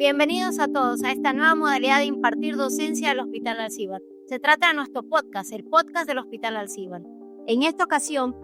Bienvenidos a todos a esta nueva modalidad de impartir docencia del Hospital Alcíbar. Se trata de nuestro podcast, el podcast del Hospital Alcíbar. En esta ocasión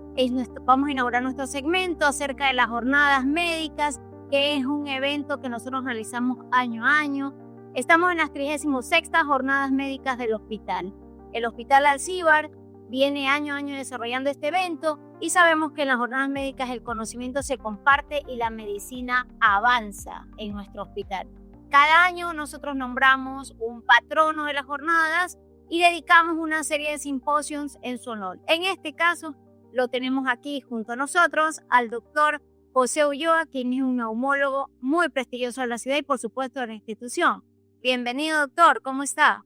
vamos a inaugurar nuestro segmento acerca de las jornadas médicas, que es un evento que nosotros realizamos año a año. Estamos en las 36ª Jornadas Médicas del hospital. El Hospital Alcíbar viene año a año desarrollando este evento y sabemos que en las jornadas médicas el conocimiento se comparte y la medicina avanza en nuestro hospital. Cada año nosotros nombramos un patrono de las jornadas y dedicamos una serie de simposios en su honor. En este caso lo tenemos aquí junto a nosotros al doctor José Ulloa, quien es un neumólogo muy prestigioso de la ciudad y por supuesto de la institución. Bienvenido, doctor, ¿cómo está?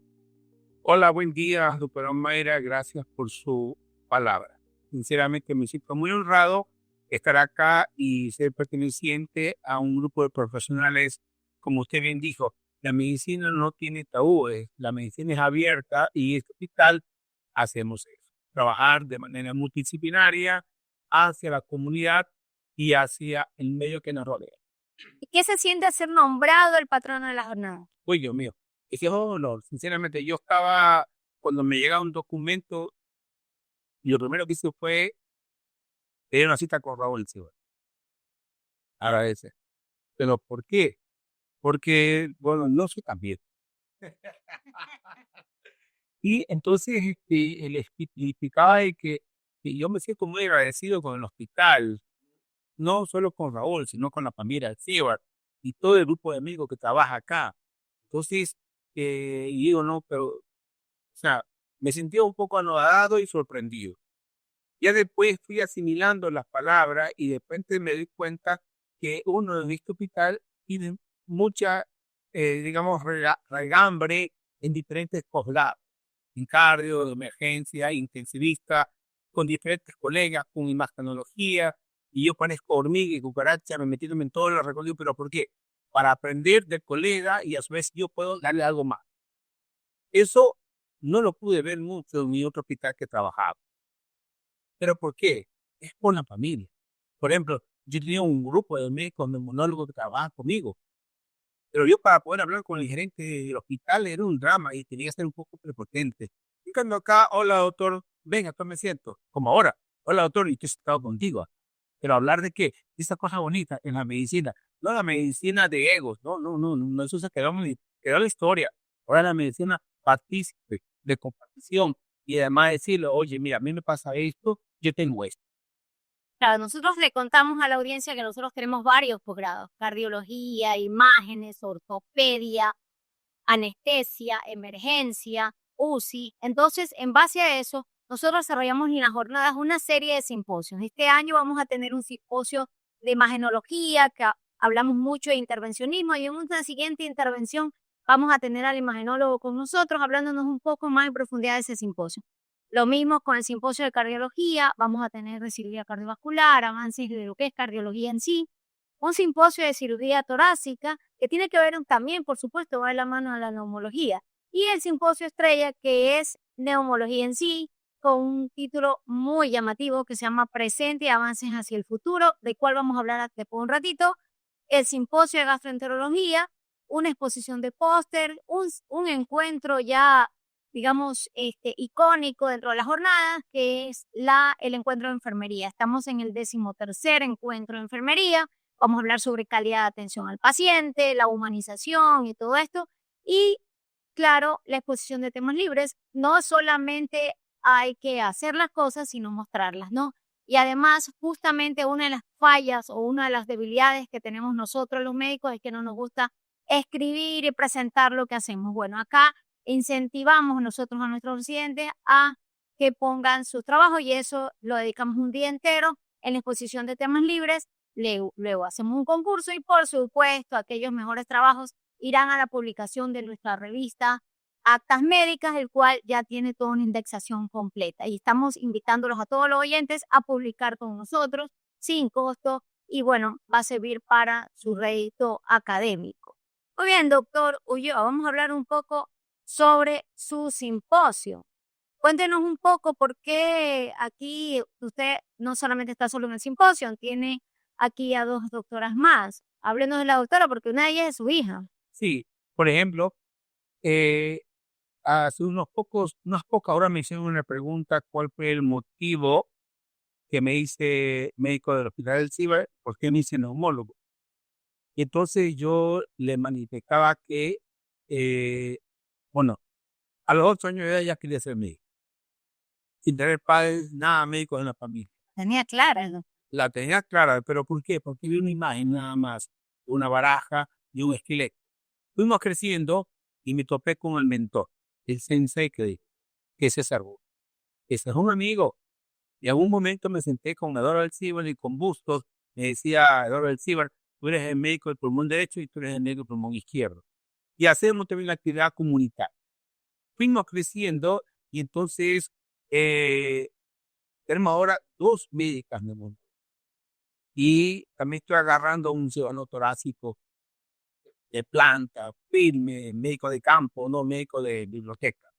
Hola, buen día, doctora Mayra. Gracias por su palabra. Sinceramente me siento muy honrado estar acá y ser perteneciente a un grupo de profesionales, como usted bien dijo. La medicina no tiene tabúes, la medicina es abierta y en este hospital hacemos eso. Trabajar de manera multidisciplinaria hacia la comunidad y hacia el medio que nos rodea. ¿Y qué se siente ser nombrado el patrono de la jornada? Uy, Dios mío. Ese es un honor. Sinceramente, yo estaba, cuando me llegaba un documento, y lo primero que hice fue tener una cita con Raúl Silva. Agradecer. ¿Pero por qué? Porque, bueno, no soy tan viejo. Y entonces él explicaba de que yo me siento muy agradecido con el hospital, no solo con Raúl, sino con la familia Alcíbar y todo el grupo de amigos que trabaja acá. Entonces, y digo, no, pero, o sea, me sentía un poco anodado y sorprendido. Ya después fui asimilando las palabras y de repente me di cuenta que uno en este hospital tiene mucha, digamos, regambre en diferentes posgrados, en cardio, de emergencia, intensivista, con diferentes colegas, con imagenología, y yo parezco hormiga y cucaracha metiéndome en todos los recorridos, pero ¿por qué? Para aprender del colega y a su vez yo puedo darle algo más. Eso no lo pude ver mucho en mi otro hospital que trabajaba. ¿Pero por qué? Es por la familia. Por ejemplo, yo tenía un grupo de médicos neumólogos que trabajaban conmigo, pero yo para poder hablar con el gerente del hospital era un drama y tenía que ser un poco prepotente. Y cuando acá, hola doctor, venga, acá me siento, como ahora, hola doctor, y estoy sentado contigo. Pero hablar de qué, de esa cosa bonita en la medicina, no la medicina de egos, no, eso se quedó la historia. Ahora la medicina partícipe, de compartición, y además decirle, oye, mira, a mí me pasa esto, yo tengo esto. Claro, nosotros le contamos a la audiencia que nosotros tenemos varios posgrados: cardiología, imágenes, ortopedia, anestesia, emergencia, UCI. Entonces, en base a eso, nosotros desarrollamos en las jornadas una serie de simposios. Este año vamos a tener un simposio de imagenología, que hablamos mucho de intervencionismo, y en una siguiente intervención vamos a tener al imagenólogo con nosotros, hablándonos un poco más en profundidad de ese simposio. Lo mismo con el simposio de cardiología, vamos a tener de cirugía cardiovascular, avances de lo que es cardiología en sí, un simposio de cirugía torácica, que tiene que ver también, por supuesto, va de la mano a la neumología, y el simposio estrella, que es neumología en sí, con un título muy llamativo que se llama Presente y avances hacia el futuro, del cual vamos a hablar después de un ratito. El simposio de gastroenterología, una exposición de póster, un encuentro ya, digamos, icónico dentro de las jornadas, que es el encuentro de enfermería. Estamos en el 13º encuentro de enfermería. Vamos a hablar sobre calidad de atención al paciente, la humanización y todo esto. Y, claro, la exposición de temas libres. No solamente hay que hacer las cosas, sino mostrarlas, ¿no? Y además, justamente una de las fallas o una de las debilidades que tenemos nosotros los médicos es que no nos gusta escribir y presentar lo que hacemos. Bueno, acá incentivamos nosotros a nuestros residentes a que pongan sus trabajos, y eso lo dedicamos un día entero en la exposición de temas libres. Luego hacemos un concurso y, por supuesto, aquellos mejores trabajos irán a la publicación de nuestra revista Actas Médicas, el cual ya tiene toda una indexación completa. Y estamos invitándolos a todos los oyentes a publicar con nosotros sin costo, y bueno, va a servir para su rédito académico. Muy bien, doctor Ulloa, vamos a hablar un poco sobre su simposio. Cuéntenos un poco por qué aquí usted no solamente está solo en el simposio, tiene aquí a 2 doctoras más. Háblenos de la doctora, porque una de ellas es su hija. Sí, por ejemplo, hace unas pocas horas me hicieron una pregunta, ¿cuál fue el motivo que me hice médico del Hospital del Ciber? ¿Por qué me hice neumólogo? Y entonces yo le manifestaba que, eh, bueno, a los 8 años de edad ya quería ser médico, sin tener padres, nada médicos en la familia. Tenía clara, ¿no? La tenía clara, pero ¿por qué? Porque vi una imagen nada más, una baraja y un esqueleto. Fuimos creciendo y me topé con el mentor, el sensei que es César Bush. Ese es un amigo. Y en un momento me senté con Eduardo Alcíbar y con Bustos. Me decía Eduardo Alcíbar, tú eres el médico del pulmón derecho y tú eres el médico del pulmón izquierdo. Y hacemos también la actividad comunitaria. Fuimos creciendo y entonces eh, tenemos ahora 2 médicas en el mundo. Y también estoy agarrando un cirujano torácico de planta, firme, médico de campo, no médico de biblioteca.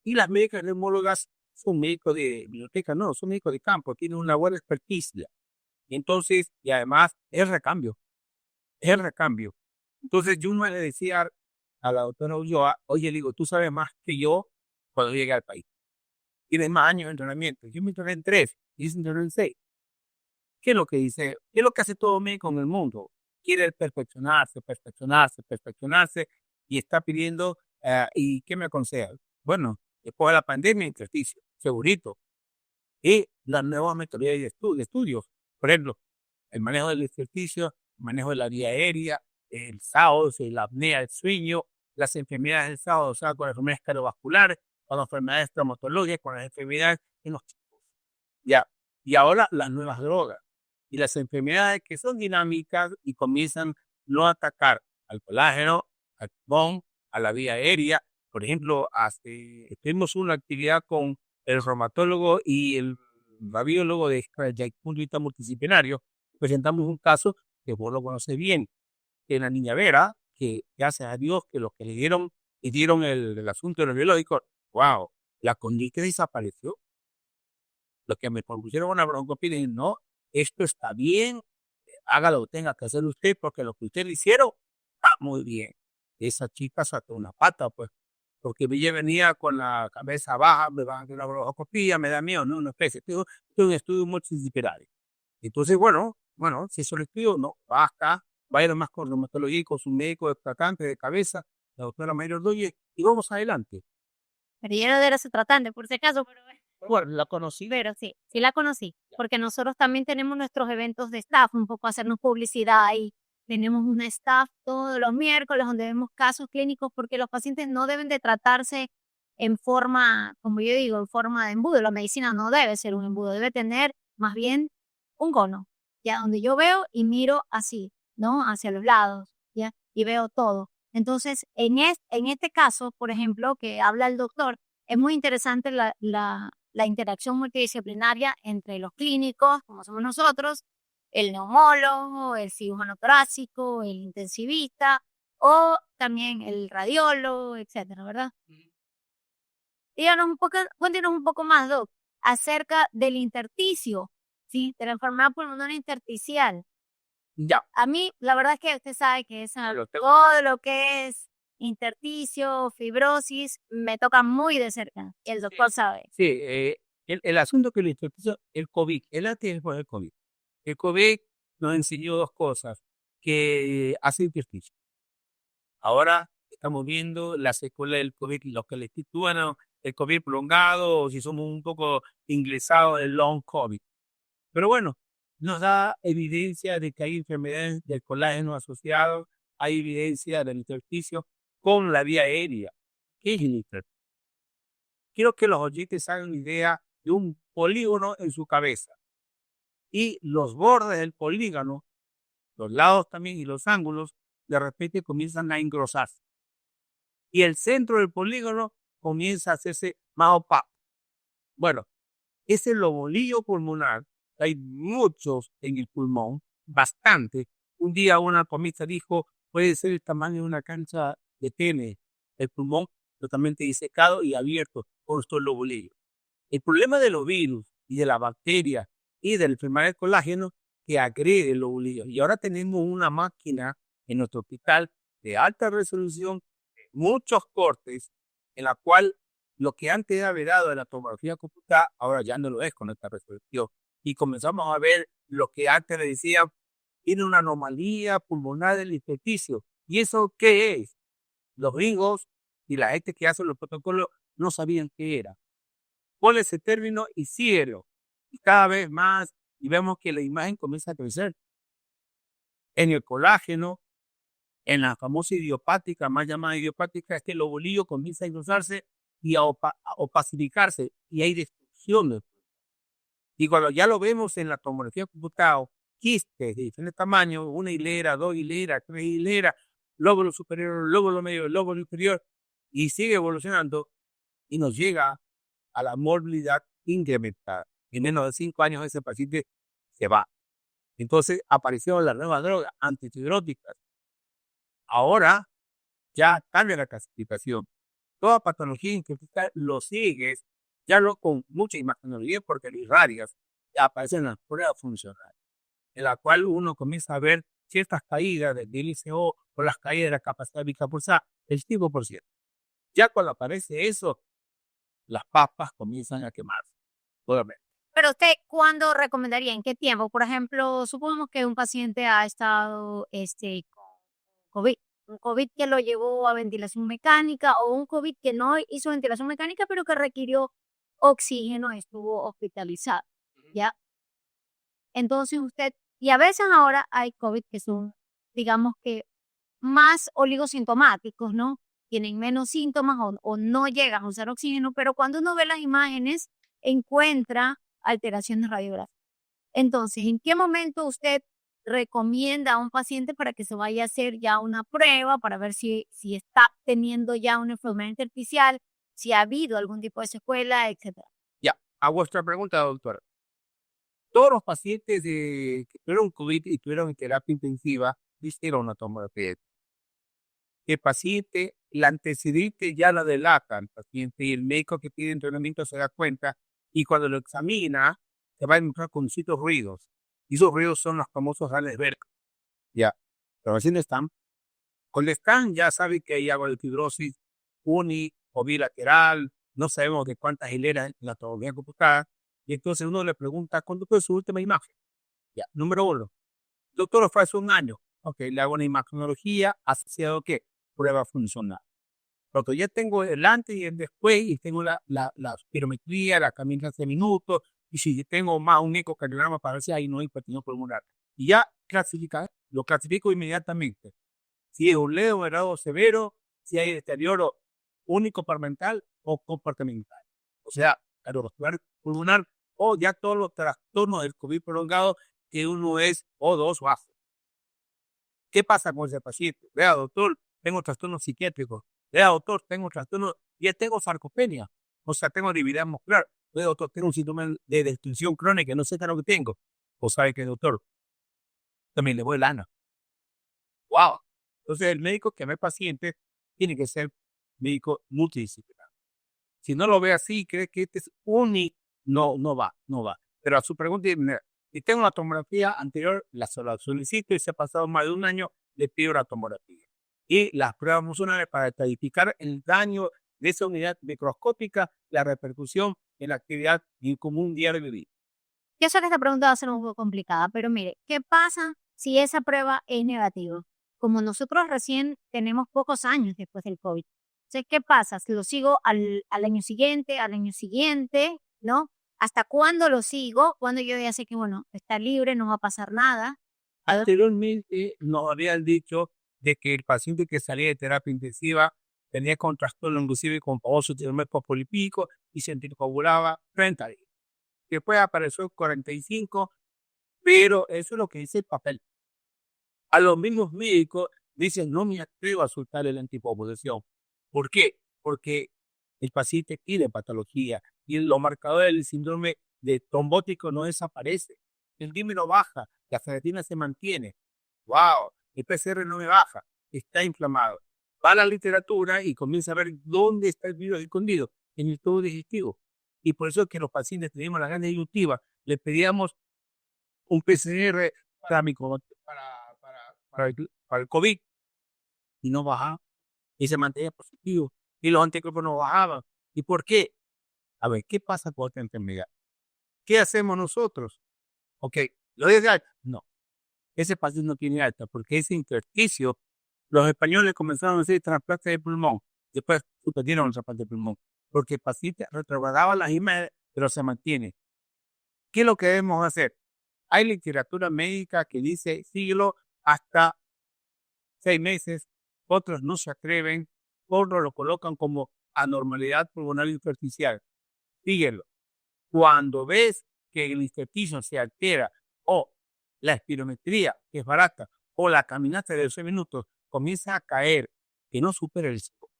Y las médicas neumólogas son médicos de biblioteca, no, son médicos de campo, tienen una buena experticia. Entonces, y además, es el recambio. Entonces, yo no le decía a la doctora Ulloa, oye, le digo, tú sabes más que yo cuando llegué al país. Tienes más años de entrenamiento. Yo me entrené en 3, y se entrenó en 6. ¿Qué es lo que dice? ¿Qué es lo que hace todo médico en el mundo? Quiere perfeccionarse, perfeccionarse, perfeccionarse y está pidiendo, ¿y qué me aconseja? Bueno, después de la pandemia, ejercicio, segurito. Y las nuevas metodologías de estudios, por ejemplo, el manejo del ejercicio, el manejo de la vía aérea, el SAOS, la apnea del sueño, las enfermedades del SAOS, o sea, con las enfermedades cardiovasculares, con las enfermedades traumatológicas, con las enfermedades en los chicos. Ya. Y ahora las nuevas drogas y las enfermedades que son dinámicas y comienzan no a atacar al colágeno, al pulmón, a la vía aérea. Por ejemplo, tuvimos una actividad con el reumatólogo y el rabiólogo del punto de vista multidisciplinario. Presentamos un caso que vos lo conoces bien, de una niña Vera, que gracias a Dios que los que le dieron el asunto de los biológicos, wow, la condición desapareció. Los que me propusieron una broncopia y no, esto está bien, hágalo, tenga que hacer usted, porque lo que usted le hicieron, está muy bien. Esa chica sacó una pata, pues, porque ella venía con la cabeza baja, me van a hacer una broncopia, me da miedo, no, no, especie, tengo un estudio multidisciplinario. Entonces, bueno, si eso lo estudio, no, basta, vaya más con reumatología y con su médico de tratante de cabeza, la doctora María Ordóñez, y vamos adelante. Pero yo no era su tratante, por si acaso, pero Bueno, la conocí. pero sí, sí la conocí, porque nosotros también tenemos nuestros eventos de staff, un poco hacernos publicidad y tenemos un staff todos los miércoles donde vemos casos clínicos porque los pacientes no deben de tratarse en forma, como yo digo, en forma de embudo. La medicina no debe ser un embudo, debe tener más bien un cono, ya donde yo veo y miro así, ¿no? Hacia los lados, ya, y veo todo. Entonces, en este caso, por ejemplo, que habla el doctor, es muy interesante la interacción multidisciplinaria entre los clínicos, como somos nosotros, el neumólogo, el cirujano torácico, el intensivista o también el radiólogo, etcétera, ¿verdad? Díganos un poco, cuéntenos un poco más, Doc, acerca del intersticio, ¿sí? De la enfermedad pulmonar intersticial. Ya, A mí, la verdad es que usted sabe que lo tengo. todo lo que es intersticio, fibrosis, me toca muy de cerca. Y el doctor sabe. Sí, el asunto que le introdujo el COVID, el antes y después del COVID. El COVID nos enseñó 2 cosas, que hace intersticio. Ahora estamos viendo la secuela del COVID, los que le titúan el COVID prolongado, o si somos un poco inglesados, el long COVID. Pero bueno, nos da evidencia de que hay enfermedades del colágeno asociados, hay evidencia del intersticio con la vía aérea. ¿Qué es el intersticio? Quiero que los oyentes hagan una idea de un polígono en su cabeza y los bordes del polígono, los lados también y los ángulos, de repente comienzan a engrosarse. Y el centro del polígono comienza a hacerse más opaco. Bueno, ese lobolillo pulmonar, hay muchos en el pulmón, bastante. Un día una comista dijo, puede ser el tamaño de una cancha de tenis, el pulmón totalmente disecado y abierto con estos lobolillos. El problema de los virus y de la bacteria y de la enfermedad del colágeno que agrede los lobulillos. Y ahora tenemos una máquina en nuestro hospital de alta resolución, muchos cortes, en la cual lo que antes era vedado en la tomografía computada, ahora ya no lo es con esta resolución. Y comenzamos a ver lo que antes le decían, tiene una anomalía pulmonar del intersticio. ¿Y eso qué es? Los gringos y la gente que hace los protocolos no sabían qué era. Ponle ese término y síguelo. Y cada vez más, y vemos que la imagen comienza a crecer. En el colágeno, en la famosa idiopática, más llamada idiopática, este lobulillo comienza a engrosarse y a opacificarse, y hay destrucción. Y cuando ya lo vemos en la tomografía computada, quistes de diferentes tamaños, una hilera, dos hileras, tres hileras, lóbulo superior, lóbulo medio, lóbulo inferior, y sigue evolucionando, y nos llega a la morbilidad incrementada. En menos de 5 años ese paciente se va. Entonces aparecieron las nuevas drogas antifiberóticas. Ahora ya cambia la clasificación. Toda patología intestinal lo sigues, ya no con mucha imagenología porque lo irradias, ya aparecen las pruebas funcionales, en la cual uno comienza a ver ciertas caídas del ICO o las caídas de la capacidad bicapulsada, el 5%. Ya cuando aparece eso, las papas comienzan a quemarse. Obviamente. Pero usted, ¿cuándo recomendaría? ¿En qué tiempo? Por ejemplo, supongamos que un paciente ha estado con COVID, un COVID que lo llevó a ventilación mecánica o un COVID que no hizo ventilación mecánica, pero que requirió oxígeno, estuvo hospitalizado, ¿ya? Entonces y a veces ahora hay COVID que son, digamos que más oligosintomáticos, ¿no? Tienen menos síntomas o no llegan a usar oxígeno, pero cuando uno ve las imágenes, encuentra alteraciones radiográficas. Entonces, ¿en qué momento usted recomienda a un paciente para que se vaya a hacer ya una prueba para ver si está teniendo ya una enfermedad intersticial, si ha habido algún tipo de secuela, etcétera? Ya, a vuestra pregunta, doctora. Todos los pacientes que tuvieron COVID y tuvieron terapia intensiva hicieron una tomografía. El paciente, la antecedente ya la delata al paciente y el médico que pide entrenamiento se da cuenta y cuando lo examina se va a encontrar con ciertos ruidos. Y esos ruidos son los famosos rales verdes. Ya, pero recién están. Con el scan ya sabe que hay algo de fibrosis uni o bilateral, no sabemos de cuántas hileras en la tomografía computada, y entonces uno le pregunta, ¿cuándo fue su última imagen? Ya, número 1. Doctor, fue hace un año. Ok, le hago una imagenología asociado a qué? Prueba funcional. Porque ya tengo el antes y el después, y tengo la spirometría, la caminata hace minutos, y si tengo más un ecocardiograma para ver si hay no hipertensión pulmonar. Y ya lo clasifico inmediatamente. Si es un leve o grado severo, si hay deterioro único paramental o comportamental. O sea, cardiovascular pulmonar o ya todos los trastornos del COVID prolongado que uno es O2 o AFO. ¿Qué pasa con ese paciente? Vea, doctor, tengo trastorno psiquiátrico. Vea, doctor, tengo trastorno, ya tengo sarcopenia. O sea, tengo debilidad muscular. Vea, doctor, tengo un síntoma de destrucción crónica, no sé qué es lo que tengo. O sabe que, doctor, también le voy lana. ¡Wow! Entonces, el médico que ve paciente tiene que ser médico multidisciplinar. Si no lo ve así, cree que este es único, no va. Pero a su pregunta, si tengo una tomografía anterior, la solicito y se ha pasado más de un año, le pido la tomografía. Y las pruebas funcionales para estadificar el daño de esa unidad microscópica, la repercusión en la actividad y en común diario de vida. Yo sé que esta pregunta va a ser un poco complicada, pero mire, ¿qué pasa si esa prueba es negativa? Como nosotros recién tenemos pocos años después del COVID. Entonces, ¿qué pasa? Si lo sigo al año siguiente, ¿no? ¿Hasta cuándo lo sigo? Cuando yo ya sé que, bueno, está libre, no va a pasar nada. Anteriormente nos habían dicho de que el paciente que salía de terapia intensiva tenía con trastorno inclusive con famoso síndrome pospolipídico y se anticoagulaba frente a él. Después apareció el 45, pero eso es lo que dice el papel. A los mismos médicos dicen, no me atrevo a soltar el anticoagulación. ¿Por qué? Porque el paciente tiene patología y los marcadores del síndrome de trombótico no desaparece. El dímero baja, la ferritina se mantiene. ¡Wow! El PCR no me baja, está inflamado. Va a la literatura y comienza a ver dónde está el virus escondido, en el tubo digestivo. Y por eso es que los pacientes tenemos la gana disyuntiva, le pedíamos un PCR para el COVID y no bajaba, y se mantenía positivo, y los anticuerpos no bajaban. ¿Y por qué? A ver, ¿qué pasa con esta enfermedad? ¿Qué hacemos nosotros? Ok, ¿lo dio de alta? No, ese paciente no tiene alta, porque ese intersticio, los españoles comenzaron a hacer trasplantes de pulmón, después suspendieron el trasplante de pulmón, porque el paciente retrogradaba las imágenes, pero se mantiene. ¿Qué es lo que debemos hacer? Hay literatura médica que dice síguelo hasta 6 meses, otros no se atreven, otros lo colocan como anormalidad pulmonar intersticial. Síguelo. Cuando ves que el intersticio se altera o la espirometría, que es barata, o la caminata de 12 minutos comienza a caer, que no supera el 5,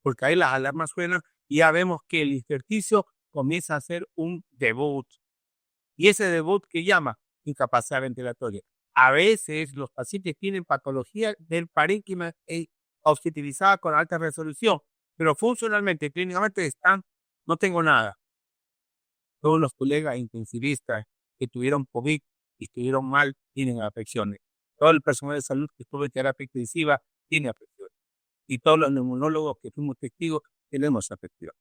porque ahí las alarmas suenan y ya vemos que el intersticio comienza a hacer un debut. Y ese debut que llama incapacidad ventilatoria. A veces los pacientes tienen patología del parénquima objetivizada con alta resolución, pero funcionalmente, clínicamente están, no tengo nada. Todos los colegas intensivistas que tuvieron COVID y estuvieron mal tienen afecciones. Todo el personal de salud que estuvo en terapia intensiva tiene afecciones. Y todos los neumonólogos que fuimos testigos tenemos afecciones.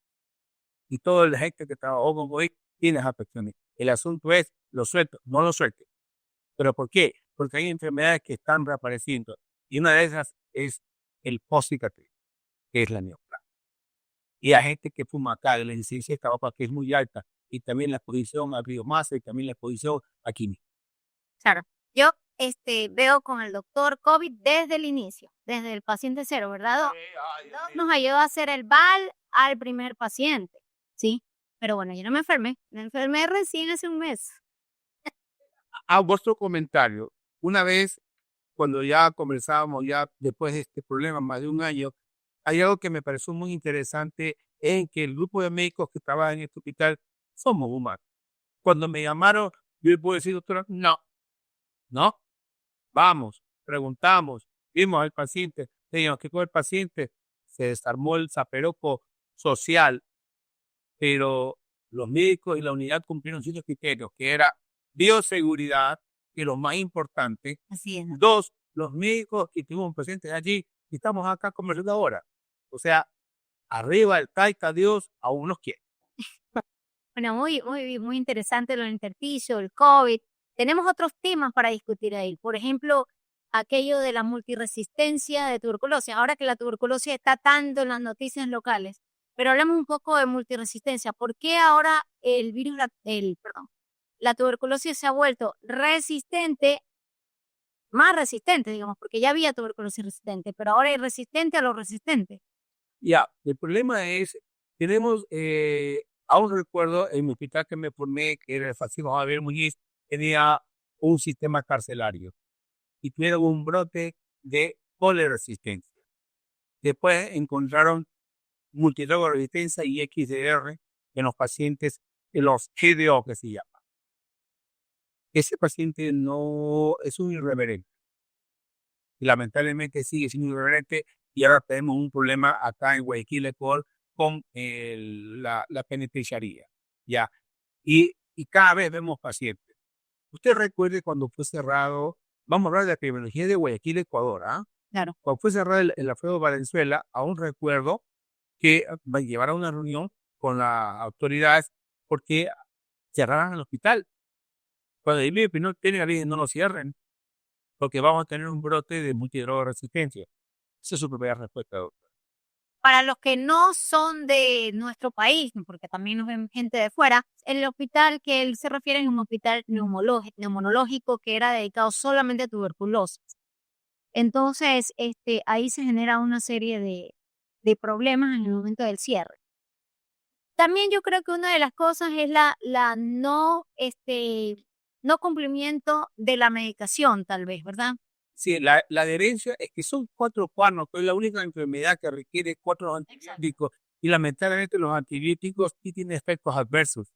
Y toda la gente que trabajó con COVID tiene afecciones. El asunto es, lo suelto, no lo suelte. ¿Pero por qué? Porque hay enfermedades que están reapareciendo. Y una de esas es el postcicatriz, que es la neoplasia. Y hay gente que fuma acá, la incidencia de tabaco que es muy alta, y también la exposición a biomasa y también la exposición a química. Claro. Yo veo con el doctor COVID desde el inicio, desde el paciente cero, ¿verdad, Doc? Doc nos ayudó a hacer el VAL al primer paciente, ¿sí? Pero bueno, yo no me enfermé recién hace un mes. A vuestro comentario, una vez cuando ya conversábamos, ya después de este problema, más de un año, hay algo que me pareció muy interesante en que el grupo de médicos que trabaja en este hospital somos humanos. Cuando me llamaron, yo le puedo decir, doctora, no, no, vamos, preguntamos, vimos al paciente, teníamos que con el paciente, se desarmó el zaperoco social, pero los médicos y la unidad cumplieron ciertos criterios, que era bioseguridad, que es lo más importante. Así es. 2, los médicos que estuvimos presentes allí, y estamos acá conversando ahora. O sea, arriba el taita Dios aún nos quiere. Bueno, muy interesante lo del intersticio, el COVID. Tenemos otros temas para discutir ahí. Por ejemplo, aquello de la multiresistencia de tuberculosis. Ahora que la tuberculosis está tanto en las noticias locales, pero hablemos un poco de multiresistencia. ¿Por qué ahora el virus, la tuberculosis se ha vuelto resistente, más resistente, digamos, porque ya había tuberculosis resistente, pero ahora es resistente a lo resistente? Ya, el problema es, tenemos, aún recuerdo en mi hospital que me formé, que era el Francisco Javier Muñiz, tenía un sistema carcelario y tuvieron un brote de poleresistencia. Después encontraron multidroga-resistencia y XDR en los pacientes, en los GDO que se llama. Ese paciente no es un irreverente. Y lamentablemente sigue siendo irreverente y ahora tenemos un problema acá en Guayaquil, Ecuador, con la penitenciaría. ¿Ya? Y cada vez vemos pacientes. Usted recuerde cuando fue cerrado, vamos a hablar de la epidemiología de Guayaquil, Ecuador, ¿ah? Claro. Cuando fue cerrado el Alfredo Valenzuela, aún recuerdo que me llevaron a una reunión con las autoridades porque cerraran el hospital. Cuando el no tienen no lo cierren, porque vamos a tener un brote de multidroga resistencia. Esa es su primera respuesta, doctor. Para los que no son de nuestro país, porque también nos ven gente de fuera, el hospital que él se refiere es un hospital neumonológico que era dedicado solamente a tuberculosis. Entonces, ahí se genera una serie de problemas en el momento del cierre. También yo creo que una de las cosas es la no cumplimiento de la medicación, tal vez, ¿verdad? Sí, la adherencia es que son 4 fármacos, es la única enfermedad que requiere 4 antibióticos. Y lamentablemente los antibióticos sí tienen efectos adversos.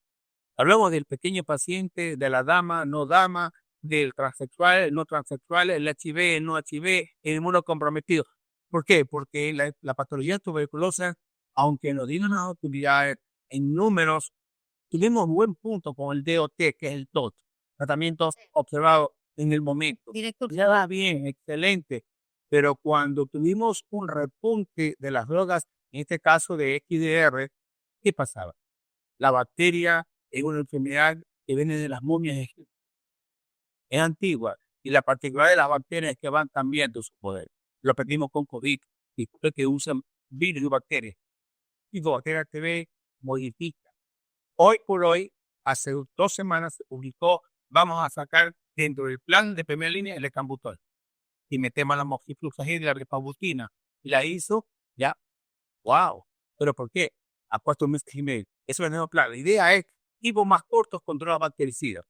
Hablamos del pequeño paciente, de la dama, no dama, del transexual, el no transexual, el HIV, el no HIV, el inmunocomprometido. ¿Por qué? Porque la patología tuberculosa, aunque nos digan las autoridades en números, tuvimos buen punto con el DOT, que es el TOT, tratamiento observado en el momento. Director. Ya va bien, excelente. Pero cuando tuvimos un repunte de las drogas, en este caso de XDR, ¿qué pasaba? La bacteria es una enfermedad que viene de las momias egipcias. Es antigua y la particularidad de las bacterias es que van cambiando su poder. Lo aprendimos con COVID y fue que usan virus y bacterias. Y la bacteria TB modifica. Hoy por hoy, hace 2 semanas se publicó, vamos a sacar dentro del plan de primera línea el ecambutol. Y metemos la moxifluxacina y la rifabutina. Y la hizo, ya, wow. ¿Pero por qué? A 4 meses y medio. Eso es el nuevo plan. La idea es tipos más cortos contra los bactericidas.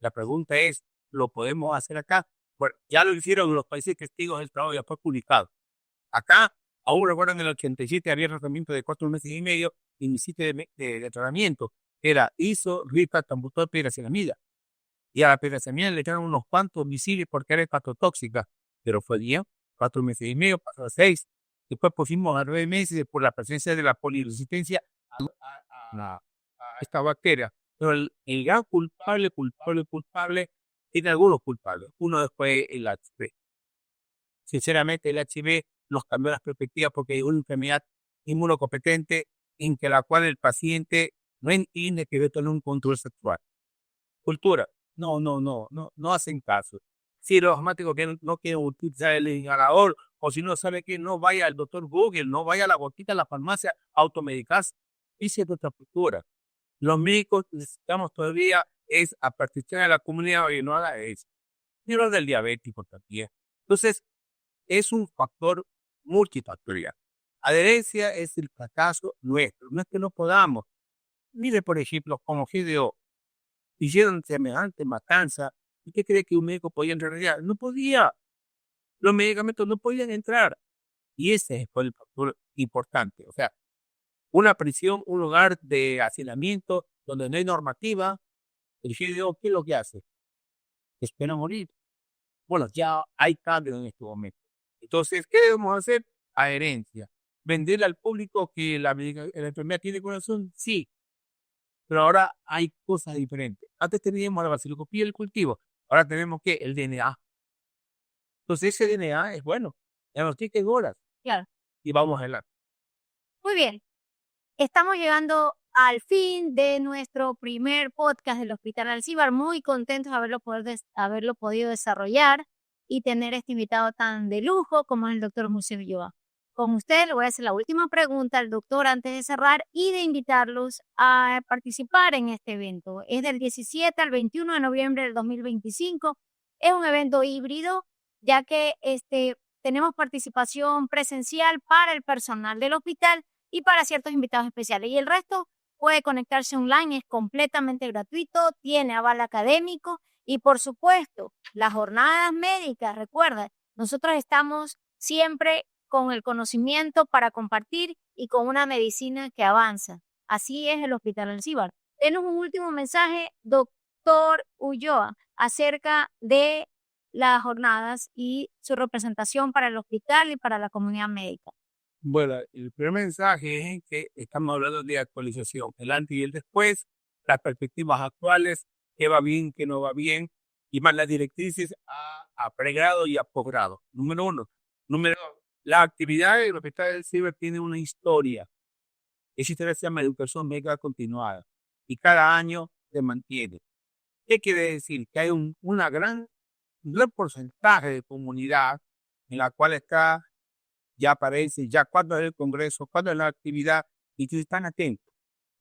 La pregunta es, ¿lo podemos hacer acá? Bueno, ya lo hicieron los países testigos del trabajo, ya fue publicado. Acá, aún recuerdan en el 87 había tratamiento de 4 meses y medio y mi sitio de tratamiento era ISO, RIFA, tambutol, piracetamida. Y a la piracetamida le echaron unos cuantos misiles porque era hepatotóxica, pero fue bien, 4 meses y medio, pasó a 6. Después pusimos a 9 meses por la presencia de la poliresistencia a esta bacteria. Pero el gran culpable, tiene algunos culpables. Uno fue el HIV. Sinceramente, el HIV nos cambió las perspectivas porque es una enfermedad inmunocompetente en que la cual el paciente no entiende que debe tener un control sexual. Cultura. No hacen caso. Si los asmáticos que no quieren utilizar el inhalador, o si no sabe que no vaya al doctor Google, no vaya a la gotita a la farmacia a automedicarse. Esa es nuestra cultura. Los médicos necesitamos todavía es a participar de la comunidad y no haga eso. Y lo del diabético también. Entonces, es un factor multifactorial. Adherencia es el fracaso nuestro, no es que no podamos. Mire, por ejemplo, como GDO, hicieron semejante matanza, ¿y qué cree que un médico podía entrar allá? No podía. Los medicamentos no podían entrar. Y ese fue el factor importante. O sea, una prisión, un lugar de hacinamiento donde no hay normativa, el GDO, ¿qué es lo que hace? Espera morir. Bueno, ya hay cambios en este momento. Entonces, ¿qué debemos hacer? Adherencia. ¿Venderle al público que la enfermedad tiene corazón? Sí. Pero ahora hay cosas diferentes. Antes teníamos la baciloscopía y el cultivo. Ahora tenemos que el DNA. Entonces, ese DNA es bueno. Ya nos tiene horas. Claro. Y vamos adelante. Muy bien. Estamos llegando al fin de nuestro primer podcast del Hospital Alcíbar. Muy contentos de haberlo podido desarrollar y tener este invitado tan de lujo como es el doctor José Ulloa. Con usted le voy a hacer la última pregunta al doctor antes de cerrar y de invitarlos a participar en este evento. Es del 17 al 21 de noviembre del 2025. Es un evento híbrido, ya que tenemos participación presencial para el personal del hospital y para ciertos invitados especiales. Y el resto puede conectarse online, es completamente gratuito, tiene aval académico y, por supuesto, las jornadas médicas. Recuerda, nosotros estamos siempre con el conocimiento para compartir y con una medicina que avanza. Así es el Hospital Alcíbar. Denos un último mensaje, doctor Ulloa, acerca de las jornadas y su representación para el hospital y para la comunidad médica. Bueno, el primer mensaje es que estamos hablando de actualización, el antes y el después, las perspectivas actuales, qué va bien, qué no va bien, y más las directrices a pregrado y a posgrado. Número 1. Número 2. La actividad del Hospital del Ciber tiene una historia. Esa historia se llama educación médica continuada y cada año se mantiene. ¿Qué quiere decir? Que hay un gran porcentaje de comunidad en la cual está, ya aparece, ya cuando es el congreso, cuando es la actividad, y que están atentos.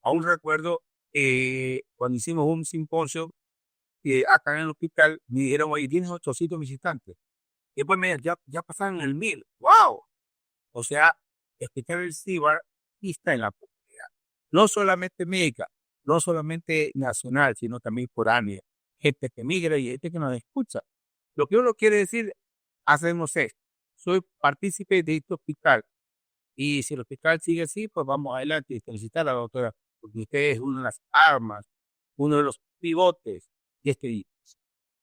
Aún recuerdo cuando hicimos un simposio acá en el hospital, me dijeron, oye, tienes 800 visitantes. Y después ya pasaron el 1000. ¡Wow! O sea, el Hospital del Cibar está en la comunidad. No solamente médica, no solamente nacional, sino también foránea. Gente que migra y gente que nos escucha. Lo que uno quiere decir, hacemos esto. Soy partícipe de este hospital. Y si el hospital sigue así, pues vamos adelante y felicitar a la doctora, porque usted es una de las armas, uno de los pivotes de este día.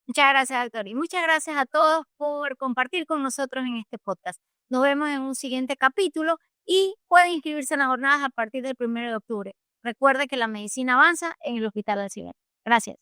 Muchas gracias, doctor. Y muchas gracias a todos por compartir con nosotros en este podcast. Nos vemos en un siguiente capítulo y pueden inscribirse en las jornadas a partir del 1 de octubre. Recuerde que la medicina avanza en el Hospital Alcíbar. Gracias.